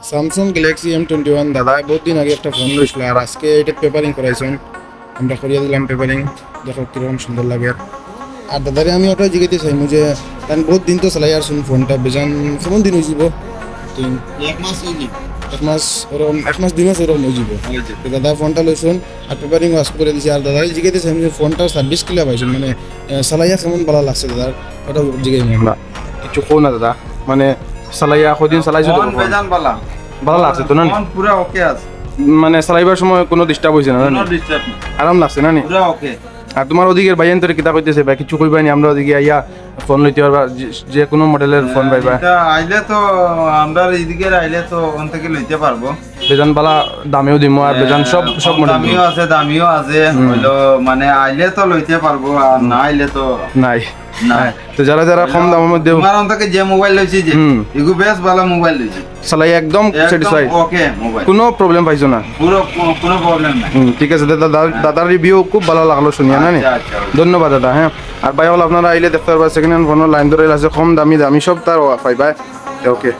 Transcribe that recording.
Samsung Galaxy M21 দাদা বহুত দিন আগে একটা ফোন লইছিল আর আজকে এটা পেপারিং করাইছেন আমরা করিয়া দিলাম পেপারিং দেখো কিরকম সুন্দর লাগে আর দাদারে আমি ওটা জিজ্ঞাসা চাইমু যে তান বহুত দিন তো চালাই আর শুন ফোনটা বেজান কেমন দিন হয়েছিল তিন এক মাস হইলি এক মাস ওরকম এক মাস দুই মাস ওরকম হয়ে যাব তো দাদা ফোনটা লইছুন আর পেপারিং ওয়াশ করে দিছি আর দাদারে জিজ্ঞাসা চাইমু যে ফোনটার সার্ভিস কিলা পাইছেন মানে চালাইয়া কেমন ভালো লাগছে দাদার ওটা জিজ্ঞাসা আমরা কিছু কো না দাদা মানে চালাইয়া কদিন চালাইছো তো ফোন বেজান বালা ভালো লাগছে তো না ফোন পুরা ওকে আছে মানে চালাইবার সময় কোনো ডিস্টার্ব হয়েছে না কোনো ডিস্টার্ব না আরাম লাগছে না নি পুরা ওকে আর তোমার ওদিকের ভাইয়ান তোর কিতা কইতেছে বা কিছু কইবানি আমরা ওদিকে আইয়া ফোন লইতে পারবা যে কোনো মডেলের ফোন পাইবা এটা আইলে তো আমরা এইদিকে আইলে তো ওখান থেকে লইতে পারবো বেজান বালা দামেও দিমু আর বেজান সব মডেল দামিও আছে হইলো মানে আইলে তো লইতে পারবো আর না আইলে তো নাই নাই তো যারা যারা কম দামের মধ্যে তোমার অন্তকে যে মোবাইল লইছি যে এগু বেশ ভালো মোবাইল লইছি চালাই একদম স্যাটিসফাইড ওকে মোবাইল কোনো প্রবলেম পাইছো না পুরো কোনো প্রবলেম নাই ঠিক আছে দাদা দাদার রিভিউ খুব ভালো লাগলো শুনিয়া না নি আচ্ছা, ধন্যবাদ দাদা হ্যাঁ আর ভাই হল আপনারা আইলে দেখতে পারবা সেকেন্ড হ্যান্ড ফোনের লাইন ধরে আছে কম দামি সব তার পাইবা ওকে